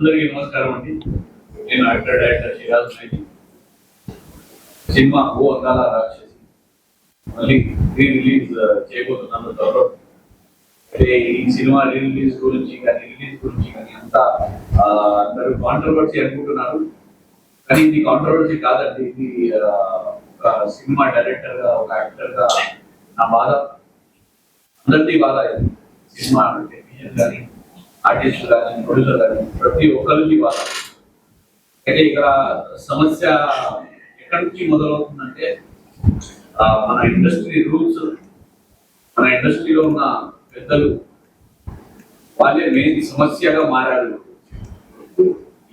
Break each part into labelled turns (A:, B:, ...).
A: అందరికీ నమస్కారం అండి. నేను actor director Sriraj Nayak. Cinema O Andala Rakshasi మళ్ళీ రీ రిలీజ్ చేయబోతున్నాను త్వరలో. అంటే ఈ సినిమా రిలీజ్ గురించి కానీ అంతా అందరూ కాంట్రవర్సీ అనుకుంటున్నారు. కానీ ఇది కాంట్రవర్సీ కాదండి. ఇది ఒక సినిమా డైరెక్టర్ గా, ఒక యాక్టర్ గా నా బాధ, అందరికీ బాధ. సినిమా టెక్నీషియన్ కానీ, ఆర్టిస్ట్ కానీ, ప్రొడ్యూసర్ కానీ ప్రతి ఒక్కరికి బాధ. అయితే ఇక్కడ సమస్య ఎక్కడి నుంచి మొదలవుతుందంటే మన ఇండస్ట్రీ రూల్స్, మన ఇండస్ట్రీలో ఉన్న పెద్దలు వాళ్ళే మెయిన్ సమస్యగా మారారు.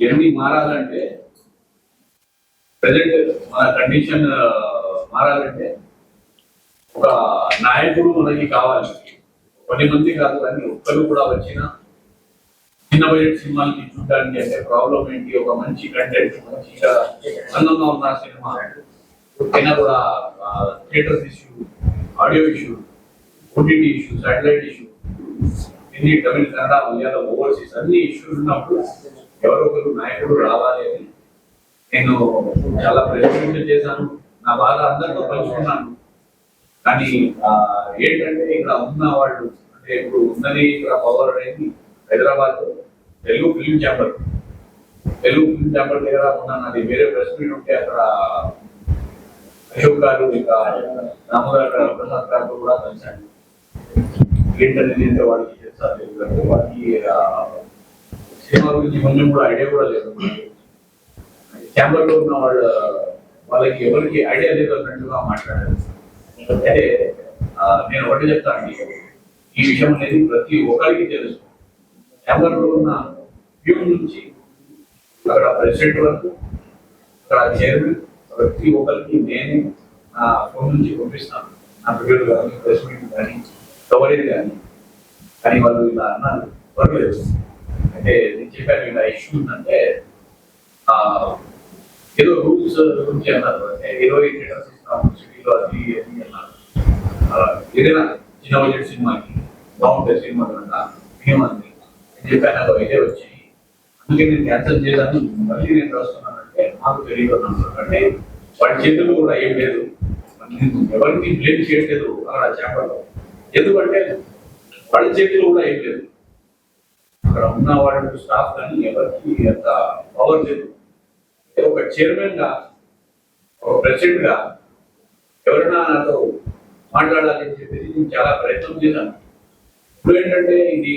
A: ఎన్ని మారాలంటే ప్రజెంట్ మన కండిషన్ మారాలంటే ఒక నాయకుడు మనకి కావాలి. 10 మంది కాదు కానీ ఒక్కరు కూడా వచ్చిన చిన్న బడ్జెట్ సినిమాలకి చూడడానికి అంటే ప్రాబ్లం ఏంటి, ఒక మంచి కంటెంట్, మంచిగా అందంగా ఉన్న సినిమా అయినా కూడా theatres issue, audio issue, OTT issue, satellite issue, Hindi, Tamil, Kannada, Malayalam, overseas అన్ని ఇష్యూస్ ఉన్నప్పుడు ఎవరో ఒకరు నాయకుడు రావాలి అని నేను చాలా ప్రయత్నం చేశాను. నా బాధ అందరితో పంచుకున్నాను. కానీ ఏంటంటే ఇక్కడ ఉన్న వాళ్ళు అంటే ఇప్పుడు ఉన్నది ఇక్కడ పవర్ అనేది హైదరాబాద్ తెలుగు ఫిల్మ్ ఛాంబర్ దగ్గర ఉన్నాను. అది వేరే ప్రెస్ మీట్ ఉంటే అక్కడ అశోక్ గారు ఇంకా రామగారు ప్రసాద్ గారితో కూడా కలిశాను. ఏంటంటే వాళ్ళకి చేస్తారు, వాళ్ళకి సినిమా గురించి కొంచెం కూడా ఐడియా కూడా లేదు. ఛాంబర్ లో ఉన్న వాళ్ళకి ఎవరికి ఐడియా లేదు అన్నట్టుగా మాట్లాడారు. అంటే నేను ఒకటి చెప్తాను, ఈ విషయం అనేది ప్రతి ఒక్కరికి తెలుసు. ఛాంబర్ లో ఉన్న ప్యూన్ నుంచి అక్కడ ప్రెసిడెంట్ వరకు, అక్కడ చైర్మన్, ప్రతి ఒక్కరికి నేనే నా ఫోన్ నుంచి పంపిస్తాను. నా ప్రిపేర్ కానీ, ప్రెస్ మీట్ కానీ, కవరేజ్ కానీ. కానీ వాళ్ళు ఇలా అన్నారు, పర్లేదు అంటే నేను చెప్పాను ఇలా ఇష్యూ ఉందంటే ఏదో రూల్స్ గురించి అన్నారు. అంటే 20 థియేటర్స్ ఇస్తాము సిటీలో, అది అది అన్నారు. ఏదైనా చిన్న బడ్జెట్ సినిమాకి బాగుంటుంది సినిమా కన్నా మేమంది అని చెప్పాను. అది అయితే వచ్చి అందుకే నేను క్యాన్సల్ చేశాను, మళ్ళీ నేను రాస్తున్నానంటే మాకు తెలియదు అన్నారు. అంటే వాడి చేతుల్లో కూడా ఏం లేదు, ఎవరికి బ్లేమ్ చేయట్లేదు అక్కడ ఛాంబర్లో. ఎందుకంటే వాళ్ళ చేతుల్లో కూడా ఏం లేదు. అక్కడ ఉన్న వాళ్ళ స్టాఫ్ కానీ ఎవరికి అంత పవర్ లేదు. ఒక చైర్మన్ గా, ఒక ప్రెసిడెంట్ గా ఎవరైనా నాతో మాట్లాడాలని చెప్పేసి నేను చాలా ప్రయత్నం చేశాను. ఇప్పుడు ఏంటంటే ఇది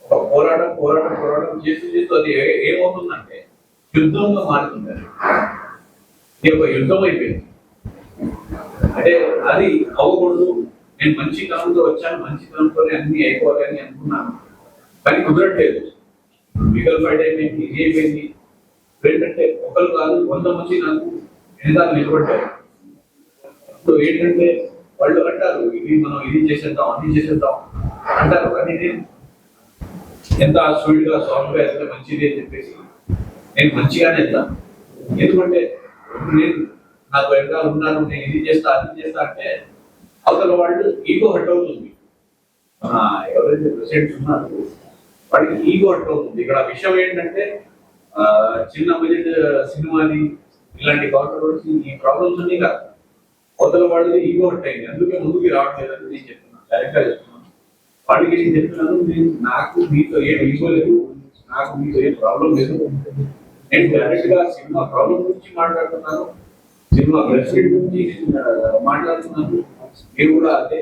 A: ఒక పోరాటం చేస్తూ అది ఏమవుతుందంటే యుద్ధంగా మారుతుంది. ఇది ఒక యుద్ధం అయిపోయింది. అంటే అది అవ్వకూడదు. నేను మంచి తనంతో వచ్చాను, మంచి తనంతోనే అన్ని అయిపోవాలని అనుకున్నాను. కానీ కుదరట్లేదు. లీగల్ ఫైట్ అయిపోయింది, ఇది అయిపోయింది. ఏంటంటే ఒకరు కాదు 100 మంది నాకు ఎన్నిసార్లు నిలబడ్డారు. ఇప్పుడు ఏంటంటే వాళ్ళు అంటారు ఇది మనం ఇది చేసేద్దాం, అది చేసేద్దాం అంటారు. కానీ నేను ఎంత స్వీట్ గా, సాఫ్ట్ గా ఎంత మంచిది అని చెప్పేసి నేను మంచిగానే వెళ్తాను. ఎందుకంటే నేను నాకు ఎంత ఉన్నాను, నేను ఇది చేస్తా, అది చేస్తా అంటే అవతల వాళ్ళు ఈగో హట్ అవుతుంది. ఎవరైతే ప్రెసిడెంట్స్ ఉన్నారు వాడికి ఈగో హట్ అవుతుంది. ఇక్కడ విషయం ఏంటంటే చిన్న బడ్జెట్ సినిమాని ఇలాంటి కాంట్రవర్సీ, ఈ ప్రాబ్లమ్స్ అన్ని కాదు, అవతల వాళ్ళది ఈగో హట్ అయింది. అందుకే ముందుకు రావట్లేదని నేను చెప్తున్నాను, డైరెక్ట్ గా చెప్తున్నాను. వాడికి నేను చెప్తున్నాను, నాకు మీతో ఏం ఈగో లేదు, నాకు మీతో ఏం ప్రాబ్లం లేదు. నేను డైరెక్ట్ గా సినిమా ప్రాబ్లం గురించి మాట్లాడుతున్నాను, సినిమా ప్రెసిడెంట్ గురించి మాట్లాడుతున్నాను. మీరు కూడా అదే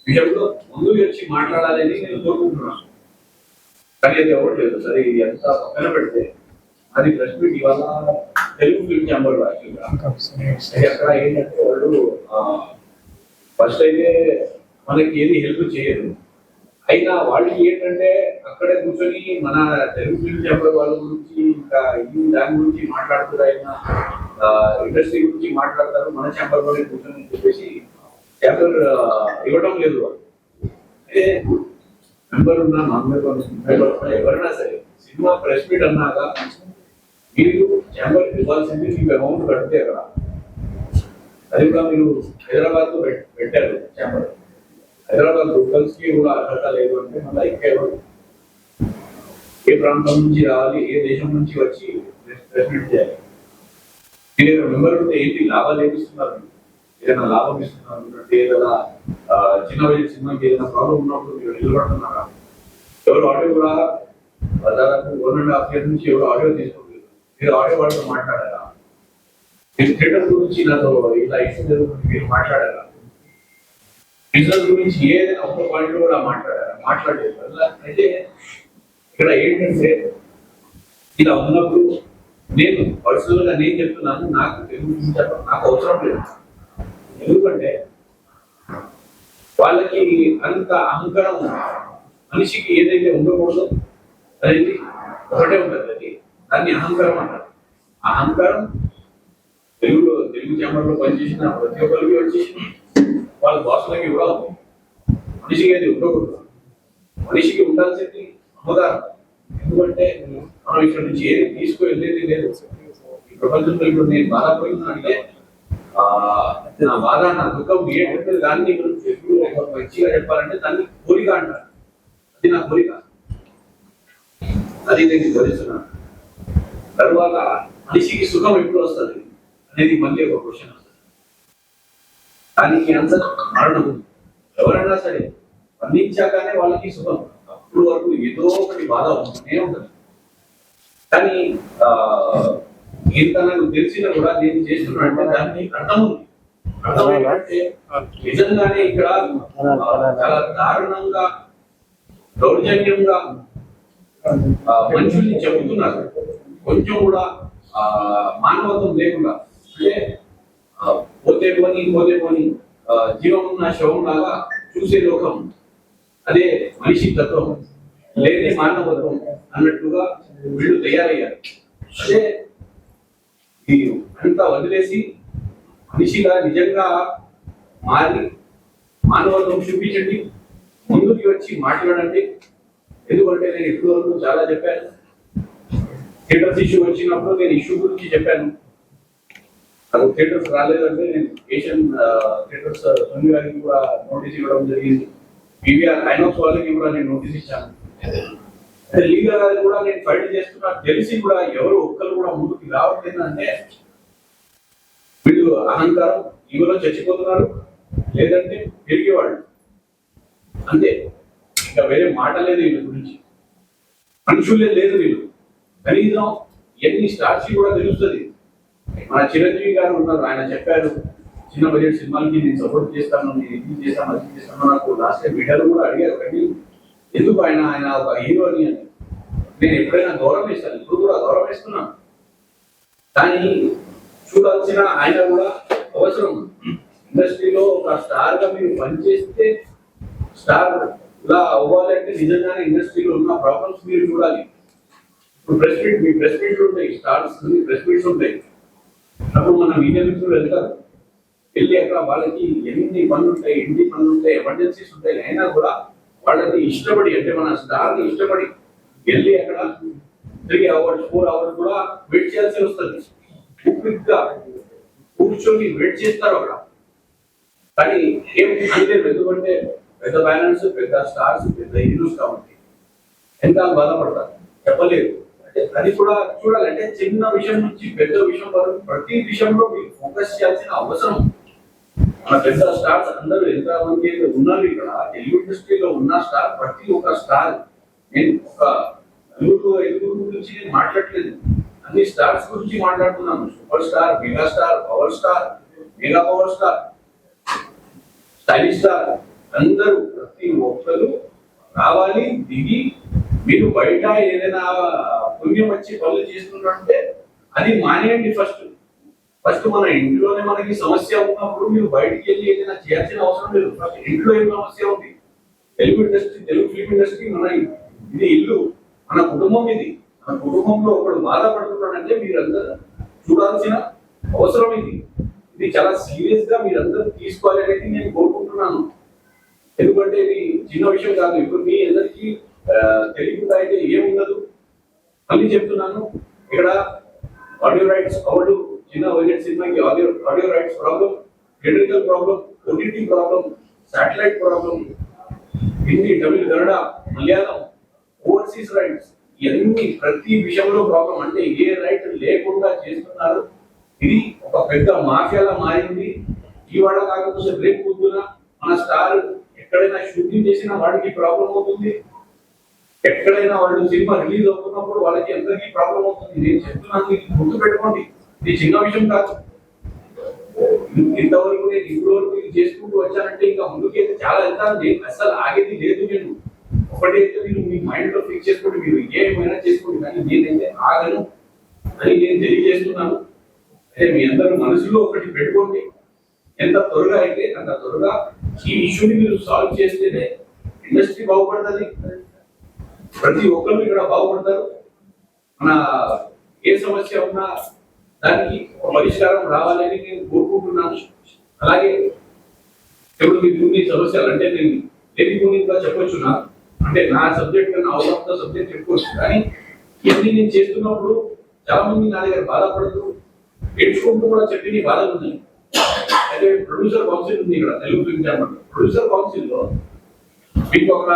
A: విషయంలో ముందుకు వచ్చి మాట్లాడాలని నేను కోరుకుంటున్నాను. కానీ అది అవ్వట్లేదు. సరే ఇది ఎంత పక్కన పెడితే అది ప్రెస్ మీట్ ఇవాళ తెలుగు ఫిల్మ్ ఛాంబర్ అక్కడ ఏంటంటే వాళ్ళు ఫస్ట్ అయితే మనకి ఏది హెల్ప్ చేయరు. అయినా వాళ్ళకి ఏంటంటే అక్కడే కూర్చొని మన తెలుగు ఫిల్మ్ ఛాంబర్ వాళ్ళ గురించి ఇంకా దాని గురించి మాట్లాడుతారు, అయినా ఇండస్ట్రీ గురించి మాట్లాడతారు. మన ఛాంబర్ లోనే కూర్చొని చెప్పేసి ఛాంబర్ ఇవ్వడం లేదు. అయితే మెంబర్ ఉన్నా, నాన్ మెంబర్ ఎవరైనా సరే సినిమా ప్రెస్ మీట్ అన్నాక మీరు ఛాంబర్ ఇవ్వాల్సింది మీకు అమౌంట్ కడితే కదా. అది కూడా మీరు హైదరాబాద్ లో పెట్టారు ఛాంబర్. హైదరాబాద్ లోకల్స్ కి కూడా అర్హత లేదు అంటే మళ్ళీ ఇంకా ఏ ప్రాంతం నుంచి రావాలి, ఏ దేశం నుంచి వచ్చి ప్రెసిడెంట్ చేయాలి. మీరు మెంబర్ ఉంటే ఏంటి లాభాలు ఏమిస్తున్నారు, ఏదైనా లాభం ఇస్తున్నారు అంటే ఏదైనా చిన్న వయసు సినిమాకి ఏదైనా ప్రాబ్లం ఉన్నప్పుడు మీరు నిలబడుతున్నారా? ఎవరు ఆడియో కూడా దాదాపు 1.5 years నుంచి ఎవరు ఆడియో తీసుకోలేదు. మీరు ఆడియో వాళ్ళతో మాట్లాడారా? మీరు థియేటర్ గురించి నాతో ఇలా ఇష్యూ జరుగుతుంది మీరు మాట్లాడారా? బిజినెస్ గురించి ఏదైనా ఒక పాయింట్ కూడా మాట్లాడలేదు. అయితే ఇక్కడ ఏంటంటే ఇలా ఉన్నప్పుడు నేను పర్సనల్ గా నేను చెప్తున్నాను, నాకు తెలుగు చెప్పడం నాకు అవసరం లేదు. ఎందుకంటే వాళ్ళకి అంత అహంకారం, మనిషికి ఏదైతే ఉండకూడదో అనేది ఒకటే ఉంటుంది, అది దాన్ని అహంకారం అంటారు. అహంకారం తెలుగు ఛాంబర్లో పనిచేసిన ప్రతి ఒక్కరికి వచ్చేసి వాళ్ళ బాసులకి కూడా ఉంది. మనిషికి అది ఉండకూడదు. మనిషికి ఉండాల్సింది అహంకారం. ఎందుకంటే మనం ఇక్కడ నుంచి ఏది తీసుకువెళ్ళేది లేదు. ఈ ప్రపంచంలో ఇప్పుడు నేను బాధపడుతున్నా అంటే నా బాధ, నా దుఃఖం ఏంటంటే దాన్ని మంచిగా చెప్పాలంటే దాన్ని కోరిక అంటారు. అది నా కోరిక, అది నేను భరిస్తున్నాను. తర్వాత మనిషికి సుఖం ఎప్పుడు వస్తుంది అనేది మళ్ళీ ఒక క్వశ్చన్ వస్తుంది. దానికి ఆన్సర్ మరణం. ఎవరైనా సరే మరణించాకనే వాళ్ళకి సుఖం. అప్పుడు వరకు ఏదో ఒకటి బాధ ఉంటూనే ఉంటుంది. కానీ ఇంత నాకు తెలిసినా కూడా నేను చేస్తున్నానంటే దానికి అర్థం ఉంది. అర్థం ఏంటంటే నిజంగానే ఇక్కడ చాలా దారుణంగా, దౌర్జన్యంగా మనుషుల్ని చెబుతున్నారు. కొంచెం కూడా మానవత్వం లేకుండా, అంటే పోతే పోని జీవం ఉన్న శవం లాగా చూసే లోకం, అదే మనిషి తత్వం, లేని మానవత్వం అన్నట్టుగా వీళ్ళు తయారయ్యారు. అంటే ఈ అంతా వదిలేసి మనిషిగా నిజంగా మారి మానవత్వం చూపించండి, ముందుకి వచ్చి మాట్లాడండి. ఎందుకంటే నేను ఇప్పుడు వరకు చాలా చెప్పాను. థియేటర్స్ ఇష్యూ వచ్చినప్పుడు నేను ఇష్యూ గురించి చెప్పాను. నాకు థియేటర్స్ రాలేదంటే నేను ఏషియన్ థియేటర్స్ సునీల్ గారికి కూడా నోటీస్ ఇవ్వడం జరిగింది. పీవీఆర్ ఐనాక్స్ వాళ్ళకి కూడా నేను నోటీస్ ఇచ్చాను. లీగల్ గా కూడా నేను ఫైట్ చేస్తున్నా తెలిసి కూడా ఎవరు ఒక్కరు కూడా ముందుకు రావట్లేదు. అంటే వీళ్ళు అహంకారం, ఈగోలో చచ్చిపోతున్నారు, లేదంటే పెరిగేవాళ్ళు అంతే. ఇంకా వేరే మాట లేదు వీళ్ళ గురించి. మనుషులే లేదు వీళ్ళు. కనీసం ఎన్ని స్టార్స్ కూడా తెలుస్తుంది. మన చిరంజీవి గారు ఉన్నారు, ఆయన చెప్పారు చిన్న బడ్జెట్ సినిమాలకి నేను సపోర్ట్ చేస్తాను, నేను ఇది చేస్తాను అది చేస్తాను. నాకు లాస్ట్ టైం మీడియాలో కూడా అడిగారు, కానీ ఎందుకు ఆయన ఒక హీరో అని. నేను ఎప్పుడైనా గౌరవం ఇస్తాను, ఇప్పుడు కూడా గౌరవం ఇస్తున్నాను. కానీ చూడాల్సిన ఆయన కూడా అవసరం. ఇండస్ట్రీలో ఒక స్టార్ గా మీరు పనిచేస్తే స్టార్ ఇలా అవ్వాలంటే నిజంగానే ఇండస్ట్రీలో ఉన్న ప్రాబ్లమ్స్ మీరు చూడాలి. ఇప్పుడు ప్రెస్ మీట్లు ఉంటాయి, స్టార్స్ ప్రెస్ మీట్స్ ఉంటాయి. అప్పుడు మన మీడియా మిత్రులు వెళ్తారు, వెళ్ళి అక్కడ వాళ్ళకి ఎన్ని పనులు ఉంటాయి, ఇంటి పనులు ఉంటాయి, ఎమర్జెన్సీస్ ఉంటాయి. అయినా కూడా వాళ్ళకి ఇష్టపడి, అంటే మన స్టార్ ని ఇష్టపడి వెళ్ళి అక్కడ 3 hours 4 hours కూడా వెయిట్ చేయాల్సి వస్తుంది. గా కూర్చొని వెయిట్ చేస్తారు అక్కడ. కానీ ఏం అనలేదు, ఎందుకంటే పెద్ద బ్యాలెన్స్, పెద్ద స్టార్స్, పెద్ద హీరోస్ కాబట్టి ఎంత బాధపడతారు చెప్పలేదు. అంటే అది కూడా చూడాలి. అంటే చిన్న విషయం నుంచి పెద్ద విషయం వరకు ప్రతి విషయంలో మీరు ఫోకస్ చేయాల్సిన అవసరం. మన పెద్ద స్టార్స్ అందరూ ఎంత మంది ఉన్నారు ఇక్కడ తెలుగు ఇండస్ట్రీలో ఉన్న స్టార్, ప్రతి ఒక్క స్టార్, నేను ఒక 5 గురించి నేను మాట్లాడలేదు, అన్ని స్టార్స్ గురించి మాట్లాడుతున్నాను. Super star, mega star, power star, mega power star, stylish star, అందరూ ప్రతి ఒక్కరు రావాలి, దిగి. మీరు బయట ఏదైనా పుణ్యం వచ్చి పనులు చేస్తున్నట్టే అది మానేయండి. ఫస్ట్ మన ఇంట్లోనే మనకి సమస్య ఉన్నప్పుడు మీరు బయటికి వెళ్ళి ఏదైనా చేయాల్సిన అవసరం లేదు. ఫస్ట్ ఇంట్లో ఏం సమస్య ఉంది? Telugu industry, Telugu film industry మన ఇది ఇల్లు, మన కుటుంబం ఇది. మన కుటుంబంలో ఒకడు బాధపడుతున్నాడంటే మీరందరూ చూడాల్సిన అవసరం ఇది. ఇది చాలా సీరియస్ గా మీరందరూ తీసుకోవాలి అనేది నేను కోరుకుంటున్నాను. ఎందుకంటే ఇది చిన్న విషయం కాదు. ఇప్పుడు మీ అందరికీ తెలియకుండా అయితే ఏముండదు. మళ్ళీ చెప్తున్నాను, ఇక్కడ ఆడియో రైట్స్ అవ్వడు, చిన్న బడ్జెట్ సినిమాకి audio rights problem, theatrical problem, OTT problem, satellite problem, Hindi, Tamil, Kannada, Malayalam, overseas rights, ఎన్ని ప్రతి విషయంలో ప్రాబ్లం, అంటే ఏ రైట్ లేకుండా చేస్తున్నారు. ఇది ఒక పెద్ద మాఫియాలా మారింది. ఇవాళ కాకపోతే రేపు పొద్దున మన స్టార్ ఎక్కడైనా షూటింగ్ చేసినా వాడికి ప్రాబ్లం అవుతుంది, ఎక్కడైనా వాళ్ళు సినిమా రిలీజ్ అవుతున్నప్పుడు వాళ్ళకి అందరికీ ప్రాబ్లం అవుతుంది. నేను చెప్తున్నాను, ఇది గుర్తు పెట్టుకోండి, ఇది చిన్న విషయం కాదు. ఇంతవరకు నేను ఇప్పటివరకు ఇది చేసుకుంటూ వచ్చానంటే ఇంకా ముందుకైతే చాలా వెళ్తాను. అసలు ఆగేది లేదు. నేను ఒకటైతే మీరు మీ మైండ్ లో ఫిక్స్ చేసుకోండి, మీరు ఏమైనా చేసుకోండి, కానీ నేనైతే ఆగను అని నేను తెలియజేస్తున్నాను. అంటే మీ అందరూ మనసులో ఒకటి పెట్టుకోండి, ఎంత త్వరగా అయితే అంత త్వరగా ఈ ఇష్యూని మీరు సాల్వ్ చేస్తేనే ఇండస్ట్రీ బాగుపడుతుంది, ప్రతి ఒక్కరు ఇక్కడ బాగుపడతారు. మన ఏ సమస్య ఉన్నా దానికి ఒక పరిష్కారం రావాలని నేను కోరుకుంటున్నాను. అలాగే ఇప్పుడు మీకు కొన్ని సమస్యలు అంటే నేను లేనిపోయిగా చెప్పొచ్చు, అంటే నా సబ్జెక్ట్ కన్నా అవుట్ ఆఫ్ ద సబ్జెక్ట్ చెప్పుకోవచ్చు, కానీ ఇవన్నీ నేను చేస్తున్నప్పుడు చాలా మంది నా దగ్గర బాధపడుతూ ఏడ్చుకుంటూ కూడా చెప్పిన బాధలు ఉన్నాయి. అయితే ప్రొడ్యూసర్ కౌన్సిల్ ఉంది ఇక్కడ Telugu film chamber. Producer council లో మీకు ఒక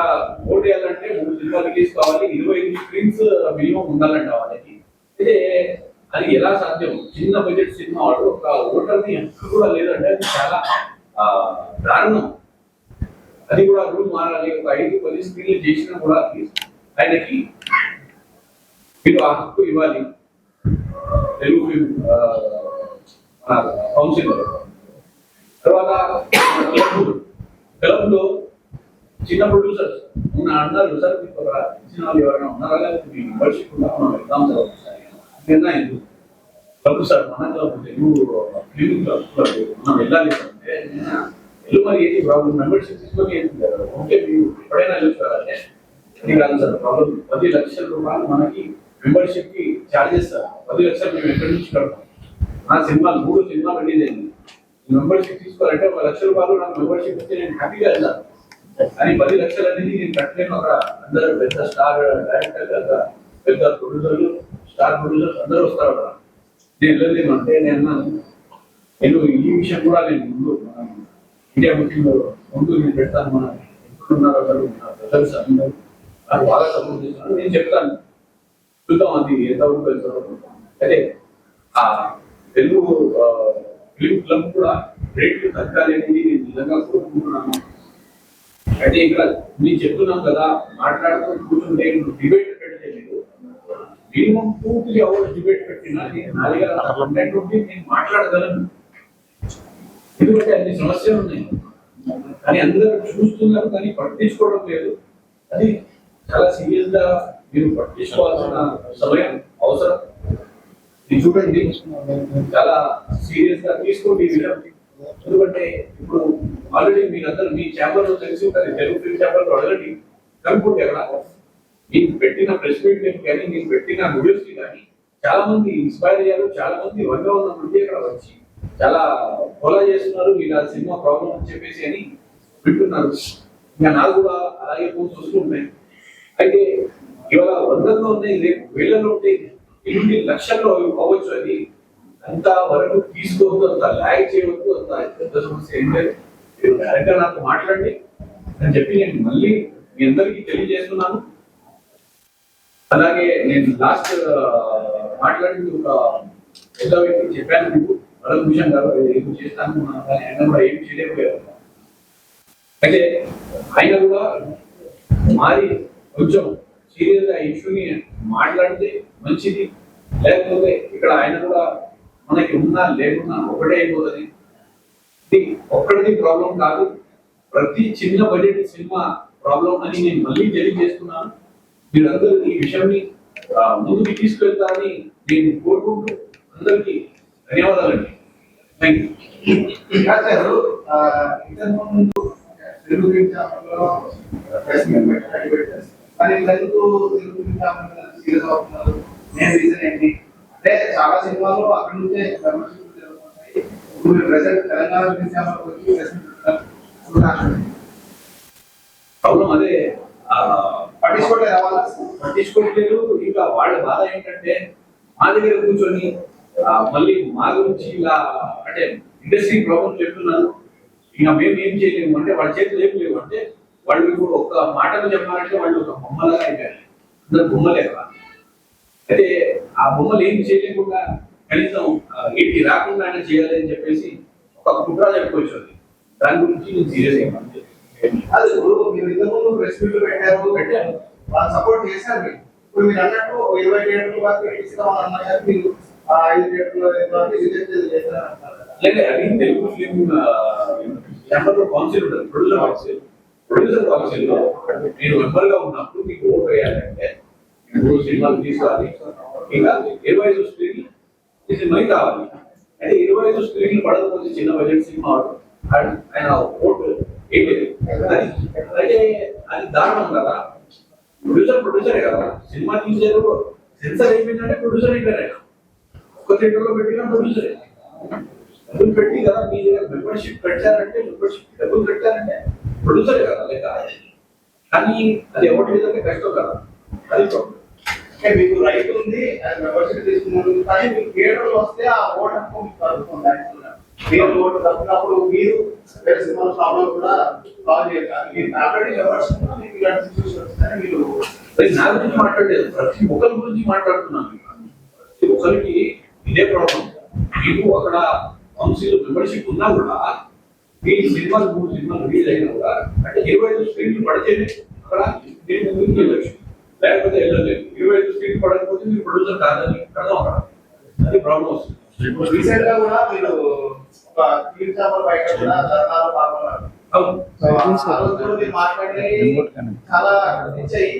A: ఓటు వేయాలంటే 3 సినిమాలు రిలీజ్ కావాలి, 25 స్క్రీన్స్ మినిమం ఉండాలంట వాళ్ళకి. అయితే అది ఎలా సాధ్యం? చిన్న బడ్జెట్ సినిమా వాడు ఒక ఓటర్ని ఎక్కడ కూడా లేదంటే అది చాలా దారుణం. అది కూడా రూల్ మారాలి. ఒక 5-10 స్క్రీన్లు చేసినా కూడా ఆయనకి మీరు ఆ హక్కు ఇవ్వాలి తెలుగు ఫిల్మ్ కౌన్సిల్. తర్వాత క్లబ్ లో చిన్న ప్రొడ్యూసర్స్ అన్నారు, సార్ మీకు ఒక చిన్న వాళ్ళు ఎవరైనా ఉన్నారా, లేకపోతే మీ మెంబర్షిప్ ఉందా, మనం వెళ్దాం సార్ క్లబ్ సార్, మన క్లబ్ తెలుగు ఫిల్మ్ క్లబ్ మనం వెళ్ళాలి సార్ అంటే వెళ్ళు, మరి ఏంటి ప్రాబ్లం, మెంబర్షిప్ తీసుకొని ఏంటి ఓకే మీరు ఎప్పుడైనా చూస్తారంటే అది కాదు సార్ ప్రాబ్లం. 10 లక్షల రూపాయలు మనకి మెంబర్షిప్ కి ఛార్జెస్ సార్. 10 లక్షలు మేము ఎక్కడి నుంచి కడతాం? నా సినిమాలు 3 సినిమాలు రిలీజ్ అయింది, మెంబర్షిప్ తీసుకోవాలంటే 1 లక్ష రూపాయలు నాకు మెంబర్షిప్ ఇస్తే నేను హ్యాపీగా వెళ్తాను. కానీ 10 లక్షలు అనేది నేను కట్టలేను. అక్కడ అందరూ పెద్ద స్టార్ డైరెక్టర్, పెద్ద ప్రొడ్యూసర్లు, స్టార్ ప్రొడ్యూసర్స్ అందరూ వస్తారు అక్కడ. నేను వెళ్ళలేను అంటే నేను ఈ విషయం కూడా నేను ముందు ఇండియా బుకింగ్ ముందు నేను పెడతాను. మన ఎక్కడున్నారు అసలు నా బ్రదర్స్ అందరూ నాకు బాగా సపోర్ట్ చేస్తున్నారు. నేను చెప్తాను, చూద్దాం అది ఎంతవరకు వెళ్తారు. అదే ఆ తెలుగు ఫిల్మ్ క్లబ్ కూడా రేట్లు తగ్గాలి అనేది నేను నిజంగా కోరుకుంటున్నాను. అయితే ఇక్కడ నేను చెప్తున్నాను కదా, మాట్లాడుతూ కూర్చుంటే డిబేట్ పెట్టలేదు, మినిమం 2-3 అవర్స్ డిబేట్ పెట్టినా నేను మాట్లాడగలను. ఎందుకంటే అన్ని సమస్యలు ఉన్నాయి, కానీ అందరూ చూస్తున్నారు కానీ పట్టించుకోవడం లేదు. అది చాలా సీరియస్ గా మీరు పట్టించుకోవాల్సిన సమయం అవసరం. ఇది చూడండి, చాలా సీరియస్ గా తీసుకోండి ఈ విషయం. ఎందుకంటే ఇప్పుడు ఆల్రెడీ మీరందరూ మీ ఛాంబర్ లో తెలిసి ఉంటుంది, తెలుగు ఫిల్మ్ ఛాంబర్ లో అడగండి, కనుక్కోండి. అక్కడ మీకు పెట్టిన ప్రెస్ మీట్ కానీ మీకు పెట్టిన వీడియోస్ కి కానీ చాలా మంది ఇన్స్పైర్ అయ్యారు, చాలా మంది వంద మంది అక్కడ వచ్చి చాలా ఫాలో చేస్తున్నారు. ఇలా సినిమా ప్రాబ్లం అని చెప్పేసి అని వింటున్నారు. ఇంకా నాకు కూడా అలాగే ఫోన్స్ వస్తున్నాయి. అయితే ఇవాళ 100లో ఉన్నాయి, రేపు 1000లో ఉంటాయి, 8 లక్షల్లో అవ్వచ్చు. అది అంత వరకు తీసుకోవద్దు, అంత ల్యాగ్ చేయవద్దు, అంత పెద్ద సమస్య ఏంటంటే మీరు డైరెక్ట్ గా నాకు మాట్లాడండి అని చెప్పి నేను మళ్ళీ మీ అందరికీ తెలియజేస్తున్నాను. అలాగే నేను లాస్ట్ మాట్లాడింది ఒక పెద్ద వ్యక్తి చెప్పాను మీకు, భరతభూషణ్ గారు ఏం చేస్తాను కానీ ఆయన కూడా ఏం చేయలేకపోయారు. అయితే ఆయన కూడా మారి కొంచెం సీరియస్ గా ఇష్యూని మాట్లాడితే మంచిది. లేకపోతే ఇక్కడ ఆయన కూడా మనకి ఉన్నా లేకున్నా ఒకటే అయిపోతుంది. ఇది ఒక్కడిది ప్రాబ్లం కాదు, ప్రతి చిన్న బడ్జెట్ సినిమా ప్రాబ్లం అని నేను మళ్ళీ తెలియజేస్తున్నాను. మీరందరూ ఈ విషయాన్ని ముందుకు తీసుకెళ్తారని నేను కోరుకుంటూ అందరికీ ధన్యవాదాలండి. Thank you.
B: అంటే చాలా సినిమాలు అక్కడ నుంచే తెలంగాణ
A: ప్రాబ్లం అదే
B: పట్టించుకోవట్లేదు.
A: ఇంకా వాళ్ళ బాధ ఏంటంటే మా దగ్గర కూర్చొని మళ్ళీ మా గురించి ఇలా అంటే ఇండస్ట్రీ ప్రాబ్లం చెప్తున్నారు. ఇక మేము ఏం చేయలేము అంటే వాళ్ళ చేతులు ఏం లేవు అంటే వాళ్ళు ఇప్పుడు ఒక్క మాటలు చెప్పాలంటే వాళ్ళు ఒక బొమ్మలాగా అయిపోయారు. అందరు బొమ్మలే కదా. అయితే ఆ బొమ్మలు ఏం చేయలేకుండా కనీసం ఇంటికి రాకుండా ఆయన చేయాలి అని చెప్పేసి ఒక కుట్ర చెప్పుకొచ్చింది. దాని గురించి నేను సీరియస్ అయ్యాను.
B: అది ఇప్పుడు మీరు ఇంతకుముందు ప్రెస్ మీట్లు పెట్టారు, వాళ్ళు సపోర్ట్ చేశారు మీరు. ఇప్పుడు మీరు అన్నట్టు 20 థియేటర్లు వరకు ఇస్తామని అన్నారు, మీరు 5 థియేటర్లు రిజెక్ట్ చేశారు.
A: లేదు, అది తెలుగు ఫిలిం ఛాంబర్ కౌన్సిల్ ఉంటుంది, ప్రొడ్యూసర్ కౌన్సిల్. ప్రొడ్యూసర్ కౌన్సిల్ లో నేను మెంబర్ గా ఉన్నప్పుడు మీకు ఓటు వేయాలంటే 3 సినిమాలు తీసుకోవాలి, ఇంకా 25 స్క్రీన్లు ఈ సినిమాకి కావాలి. అయితే 25 స్క్రీన్లు పడకపోతే చిన్న బడ్జెట్ సినిమా ఆయన ఓటు ఏం లేదు. అయితే అది దారుణం కదా. ప్రొడ్యూసరే కదా, సినిమా తీసేది సెన్సర్ అయిపోయిందంటే ప్రొడ్యూసర్ అయిపోయారు. ఒక్క థియేటర్లో పెట్టిన ప్రొడ్యూసరే డబ్బులు పెట్టి కదా, మీ దగ్గర మెంబర్షిప్ పెట్టారంటే డబ్బులు పెట్టారంటే ప్రొడ్యూసరే కదా లేక. కానీ అది ఎవరి మీద కష్టం కదా, అది ప్రాబ్లం.
B: అంటే మీకు రైట్ ఉంది, మెంబర్షిప్ తీసుకున్నారు, కానీ మీకు థియేటర్లు వస్తే ఆ ఓటు హక్కు మీకు కలుగుతుంది. మీరు ఓటు తప్పినప్పుడు మీరు వేరే సినిమా ప్రాబ్లం కూడా సాల్వ్ చేయాలి. మీరు ఆల్రెడీ మెంబర్షిప్ మీకు ఇలాంటి సిచ్యువేషన్ వస్తుందని మీరు
A: నా గురించి మాట్లాడలేదు, ప్రతి ఒక్కరి గురించి మాట్లాడుతున్నాను. ప్రతి ఒక్కరికి ఇదే ప్రాబ్లం. మీకు అక్కడ కౌన్సిల్ మెంబర్షిప్ ఉన్నా కూడా మీ సినిమాలు 3 సినిమాలు రిలీజ్ అయినా కూడా అంటే 25 స్క్రీన్లు పడితేనే అక్కడ మీరు ముందుకు వెళ్ళొచ్చు, లేకపోతే వెళ్ళలేదు. 25 స్క్రీన్లు పడకపోతే మీరు ప్రొడ్యూసర్ కాదని అర్థం అక్కడ, అది ప్రాబ్లం వస్తుంది.
B: రీసెంట్ గా కూడా మీరు ఒక ఫిల్మ్ ఛాంబర్ బయట కూడా ధర్నాలు పాల్గొన్నారు. ఆ రోజు కూడా మీరు మాట్లాడి చాలా ఇచ్చాయి.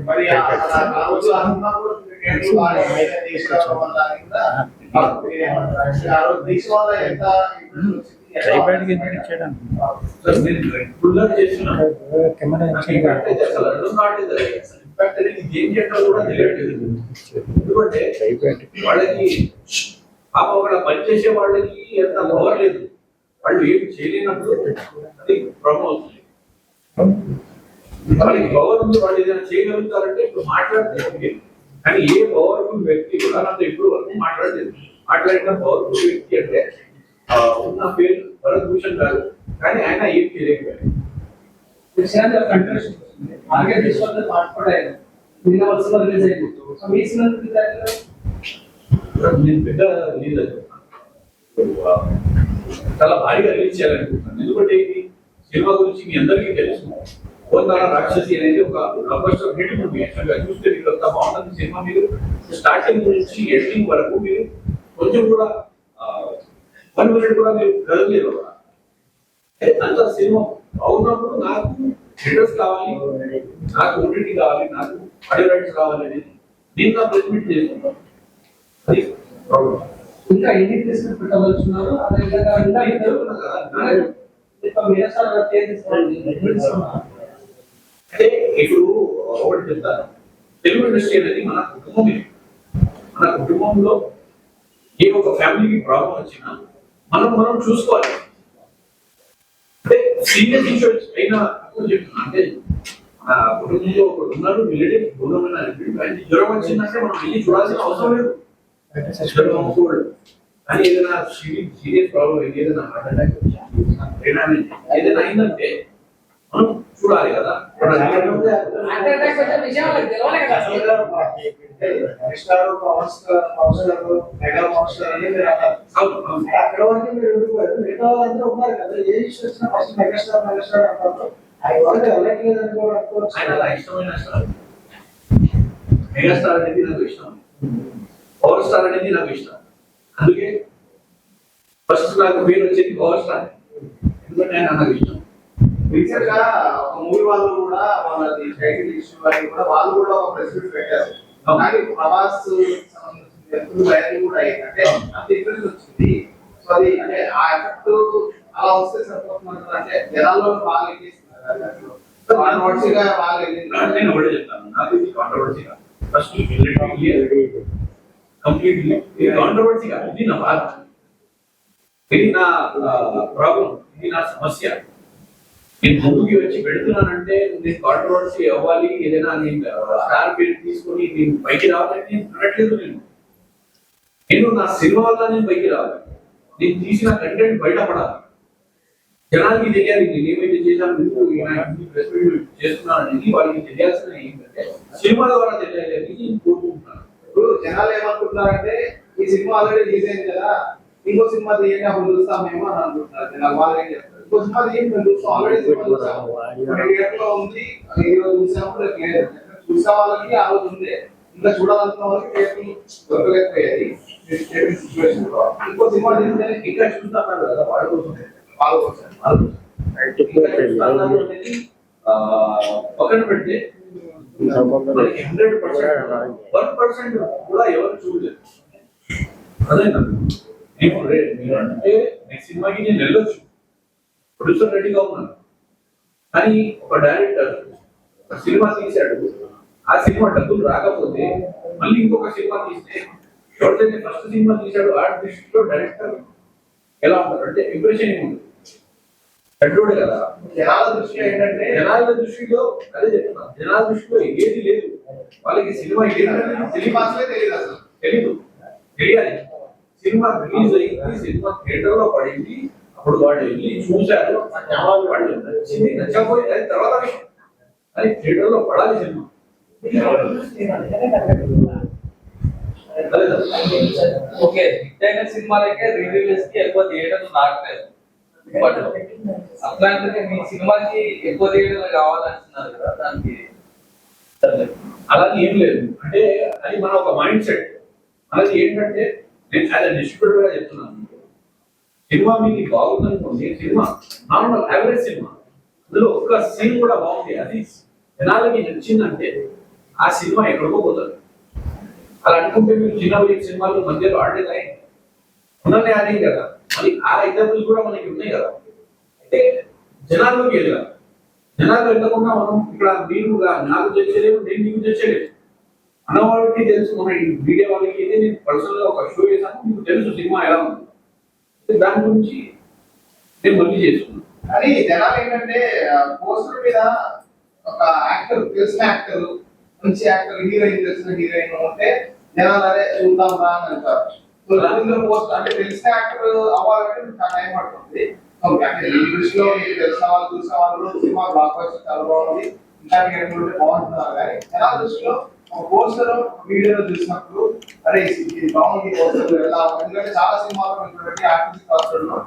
B: మరి ఆ రోజు అనుకున్నప్పుడు థియేటర్లు బాగా దీక్ష వల్ల కూడా ఆ రోజు దీక్ష వల్ల ఎంత
A: వాళ్ళకి అక్కడ పనిచేసే వాళ్ళకి ఎంత పవర్ లేదు, వాళ్ళు ఏమి చేయలేనప్పుడు అది ప్రాబ్లం అవుతుంది. వాళ్ళకి పవర్ ఉంది, వాళ్ళు ఏదైనా చేయగలుగుతారంటే ఇప్పుడు మాట్లాడితే. కానీ ఏ పవర్ఫుల్ వ్యక్తి కూడా నాతో ఇప్పుడు వరకు మాట్లాడిన పవర్ఫుల్ వ్యక్తి అంటే ఉన్న పేరు భరత్ భూషణ్ గారు, కానీ ఆయన ఏం చేయలేకపోయారు. నేను పెద్ద రిలీజ్ చాలా భారీగా రిలీజ్ చేయాలనుకుంటున్నాను. ఎందుకంటే ఇది సినిమా గురించి మీ అందరికీ తెలుసు. ఓందార రాక్షసి అనేది ఒక బ్లాక్బస్టర్ హిట్ మూవీ. యాక్చువల్గా చూస్తే మీకు అంత బాగుంటుంది సినిమా. మీరు స్టార్టింగ్ నుంచి ఎండింగ్ వరకు మీరు కొంచెం కూడా 1 మినిట్ కూడా మీరు కదలేదు. అంత సినిమా అవునప్పుడు నాకు థియేటర్స్ కావాలి, నాకు ఓటీటీ కావాలి, నాకు ఆడియో రైట్స్ కావాలి అనేది నేను నా ప్రెస్ మీట్ చేస్తున్నాను. అది ప్రాబ్లం.
C: ఇంకా ఎన్ని ప్లేస్మెంట్ పెట్టవచ్చున్నారు, అదేవిధంగా
A: అంటే ఇప్పుడు ఒకటి చెప్తాను, తెలుగు ఇండస్ట్రీ అనేది మన కుటుంబం. మన కుటుంబంలో ఏ ఒక ఫ్యామిలీకి ప్రాబ్లం వచ్చినా మనం చూసుకోవాలి. అంటే సీరియస్ ఇష్యూస్ అయినా చెప్తున్నా, అంటే మన కుటుంబంలో ఒకరు ఉన్నారు, రిలేటివ్ దూరమైన జ్వరం వచ్చిందంటే మనం వెళ్ళి చూడాల్సిన అవసరం లేదు. కానీ ఏదైనా సీరియస్ ప్రాబ్లం ఏదైనా హార్ట్ అటాక్ ఏదైనా అయిందంటే మనం చూడాలి కదా. మెగాస్టార్ అనేది నాకు ఇష్టం, పవర్ స్టార్ అనేది నాకు ఇష్టం. అందుకే ఫస్ట్ నాకు పేరు వచ్చేది పవర్ స్టార్, ఎందుకంటే ఆయన నాకు ఇష్టం.
B: రీసెంట్ గా ఒక మూవీ వాళ్ళు కూడా వాళ్ళది టైటిల్ ఇష్యూ అని కూడా వాళ్ళు కూడా ఒక ప్రెస్ మీట్ పెట్టారు. కానీ ప్రభాస్ వైరల్ కూడా అయిందంటే అంత డిఫరెన్స్ వచ్చింది. సో అది అంటే ఆ ఎఫెక్ట్ అలా వస్తే సరిపోతున్నారు, అంటే జనాల్లో బాగా ఎక్కిస్తున్నారు, కాంట్రవర్సీగా బాగా వెళ్ళింది.
A: నేను ఒకటే చెప్తాను, నాకు ఇది కాంట్రవర్సీగా ఫస్ట్ కంప్లీట్లీ కాంట్రవర్సీగా ఇది నా బాధ, ఇది నా ప్రాబ్లం, ఇది నా సమస్య. నేను ముందుకి వచ్చి పెడుతున్నానంటే నేను కాంట్రవర్సీ అవ్వాలి, ఏదైనా నేను స్టార్ పేరు తీసుకొని నేను పైకి రావాలని నేను అనట్లేదు. నేను నా సినిమా వల్ల నేను పైకి రావాలి, నేను తీసిన కంటెంట్ బయటపడాలి, జనానికి తెలియాలి నేను ఏమైతే చేశాను చేస్తున్నాను అనేది వాళ్ళకి తెలియాల్సిన ఏంటంటే సినిమా ద్వారా తెలియాలి అని నేను కోరుకుంటున్నాను.
B: ఇప్పుడు జనాలు ఏమనుకుంటున్నారంటే ఈ సినిమా ఆల్రెడీ రిలీజ్ అయింది కదా, ఇంకో సినిమా తీయండి అప్పుడు చూస్తామేమో అని అనుకుంటున్నారు జనాలు. వాళ్ళు ఏం చెప్తారు, ఇంకో సినిమా తీయండి మేము చూస్తాం, ఆల్రెడీ సినిమా చూసాము, థియేటర్లో ఉంది, ఈ రోజు చూసాము, రేపు లేదు. చూసే వాళ్ళకి ఆ రోజు ఉంది, ఇంకా చూడాలనుకున్న వాళ్ళకి థియేటర్లు దొరకలేకపోయేది సిచ్యువేషన్ లో. ఇంకో సినిమా తీస్తే
A: ఇంకా చూస్తాను కదా వాళ్ళ కోసం పక్కన పెడితే 100% 1% కూడా ఎవరు చూడలేదు. అదే మీరు అంటే నెక్స్ట్ సినిమాకి నేను వెళ్ళొచ్చు, ప్రొడ్యూసర్ రెడీగా ఉన్నాను, కానీ ఒక డైరెక్టర్ ఒక సినిమా తీశాడు, ఆ సినిమా డబ్బులు రాకపోతే మళ్ళీ ఇంకొక సినిమా తీస్తే ఎవరికైతే ఫస్ట్ సినిమా తీశాడు ఆ దృష్టిలో డైరెక్టర్ ఎలా ఉంటారు అంటే ఇంప్రెషన్ ఏముంది కంట్రోల్ కదా.
B: జనాల దృష్టిలో ఏంటంటే,
A: జనాల దృష్టిలో అదే చెప్తున్నా, జనాల దృష్టిలో ఏది లేదు, వాళ్ళకి సినిమా
B: సినిమా అసలే తెలియదు, అసలు
A: తెలియాలి. సినిమా రిలీజ్ అయింది, సినిమా థియేటర్ లో పడింది, అప్పుడు వాళ్ళు వెళ్ళి చూశారు, వాళ్ళు నచ్చింది నచ్చకపోయింది అది తర్వాత విషయం, అది థియేటర్ లో పడాలి సినిమా.
D: ఓకే, హిట్ అయిన సినిమాలకే రిలీజ్ కి ఎక్కువ థియేటర్లు రావట్లేదు. బట్ అట్లాంటిది మీ సినిమాకి ఎక్కువ థియేటర్లు కావాలంటున్నారు కదా, దానికి
A: అలాగే ఏం లేదు. అంటే అది మన ఒక మైండ్ సెట్. మనది ఏంటంటే నేను యాజ్ డిస్ట్రిబ్యూటర్ గా చెప్తున్నాను, సినిమా మీకు బాగుంది అనుకోండి, సినిమా నార్మల్ యావరేజ్ సినిమా, అందులో ఒక్క సీన్ కూడా బాగుంది, అది జనాలకి నచ్చిందంటే ఆ సినిమా ఎక్కడికో పోతుంది. అలా అనుకుంటే మీరు చిన్న సినిమాలు మధ్యలో ఆడేది ఉన్నది అదే కదా, మరి ఆ ఎగ్జాంపుల్స్ కూడా మనకి ఉన్నాయి కదా. అయితే జనాల్లోకి వెళ్ళాం, జనాలు వెళ్ళకుండా మనం ఇక్కడ మీరు నాకు తెచ్చలేదు, నేను నీకు తెచ్చలేదు, అన్నవాళ్ళకి తెలుసు, మన మీడియా వాళ్ళకి అయితే నేను పర్సనల్ గా ఒక షో చేశాను, మీకు తెలుసు సినిమా ఎలా ఉంది, దాని గురించి నేను మళ్ళీ చేసుకున్నాను.
B: కానీ జనాలు ఏంటంటే పోస్టర్ మీద ఒక యాక్టర్, తెలిసిన యాక్టర్, మంచి యాక్టర్, హీరోయిన్, తెలిసిన హీరోయిన్ ఉంటే జనాలు అదే చూద్దాం రా అని అంటారు. పోస్ట్ అంటే తెలిసిన యాక్టర్ అవ్వాలంటే చాలా టైం పడుతుంది. అంటే ఈ దృష్టిలో మీకు తెలిసిన వాళ్ళు, చూసిన వాళ్ళు సినిమా బ్లాక్ బస్టర్ చాలా బాగుంది, ఇంకా బాగుంటున్నారు, కానీ జనాల దృష్టిలో ఒక పోస్టర్ వీడియోలో చూసినప్పుడు అరే ఇది బాగుంది పోస్టర్ ఎలా, ఎందుకంటే చాలా సినిమాలు ఆర్టిస్ట్ పోస్టర్లో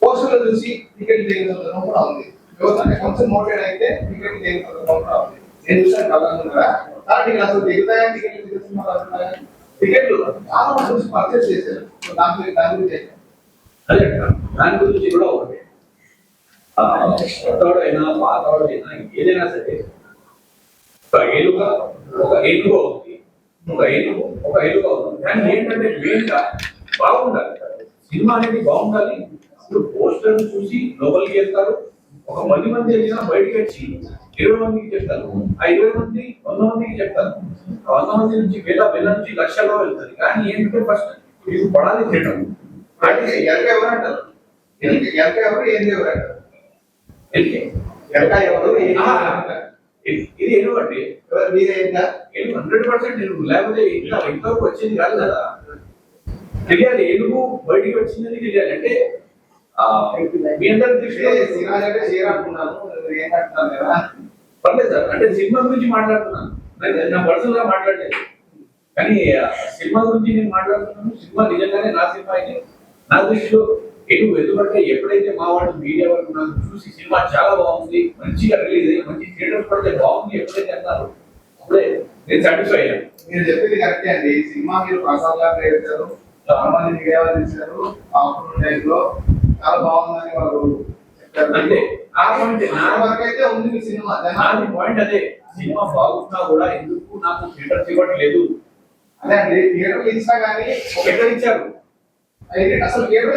B: పోస్టర్లో చూసి టికెట్ చేయగలుగుతాం కూడా ఉంది. అంటే కొంచెం మోటివేట్ అయితే టికెట్ చేయగలుగుతాం కూడా ఉంది. నేను చూసాను కదా, టికెట్ అసలు దిగుతాయని టికెట్లు చాలా మంది పర్చేస్ చేశారు. దాని గురించి
A: అదే దాని గురించి కూడా ఒకటి, కొత్తవాడైనా పాతవాడైనా ఏదైనా సరే ఒక ఏలుగా అవుతుంది, ఒక ఏలుగా అవుతుంది. కానీ ఏంటంటే మెయిన్ గా బాగుండాలి, సినిమా అనేది బాగుండాలి. ఇప్పుడు పోస్టర్ చూసి లోపలికి వెళ్తారు, ఒక 10 మంది వెళ్ళినా బయటకు వచ్చి 20 మందికి చెప్తారు, ఆ 20 మంది 100 మందికి చెప్తారు, 100 మంది నుంచి వేల నుంచి లక్షల్లో వెళ్తారు. కానీ ఏంటంటే ఫస్ట్ ఇది పడాలి చేయడం
B: అంటే ఎవరంటారు, ఎవరు ఏంది ఎవరంటారు,
A: ఇది ఎటువంటి
B: మీరేంటా
A: 100% ఎలుగు, లేకపోతే ఇంతవరకు వచ్చింది కాదు కదా. తెలియాలి, ఎలుగు బయటికి వచ్చిందని తెలియాలి. అంటే మీ అందరి దృష్టిలో
B: సినిమా అంటే చేయాలనుకున్నాను, ఏంటంటున్నాను కదా,
A: పర్లేదు సార్. అంటే సినిమా గురించి మాట్లాడుతున్నాను, నా పర్సనల్ గా మాట్లాడలేదు, కానీ సినిమా గురించి నేను మాట్లాడుతున్నాను. సినిమా నిజంగానే నా సినిమా అయితే నా దృష్టిలో ఎలుగు, ఎందుకంటే ఎప్పుడైతే మా వాళ్ళు మీడియా వాళ్ళు నాకు చూసి సినిమా చాలా బాగుంది, మంచిగా రిలీజ్ అయ్యి మంచి థియేటర్ పడితే బాగుంది ఎప్పుడైతే అన్నారు అప్పుడే నేను సాటిస్ఫై అయ్యాను.
B: మీరు చెప్పింది కరెక్టే అండి. సినిమా మీరు ప్రసాద్ గారు చేశారు, చాలా మంది మీడియా వాళ్ళు చేశారు, ఆఫ్టర్నూన్ టైం లో చాలా బాగుందని వాళ్ళు చెప్పారు.
A: అంటే ఆ పాయింట్
B: నా వరకు అయితే ఉంది మీ సినిమా.
A: నాది పాయింట్ అదే, సినిమా బాగున్నా కూడా ఎందుకు నాకు థియేటర్స్ ఇవ్వట్లేదు.
B: అదే అండి, థియేటర్ ఇచ్చినా కానీ
A: ఎక్కడ ఇచ్చారు
B: అసలు థియేటర్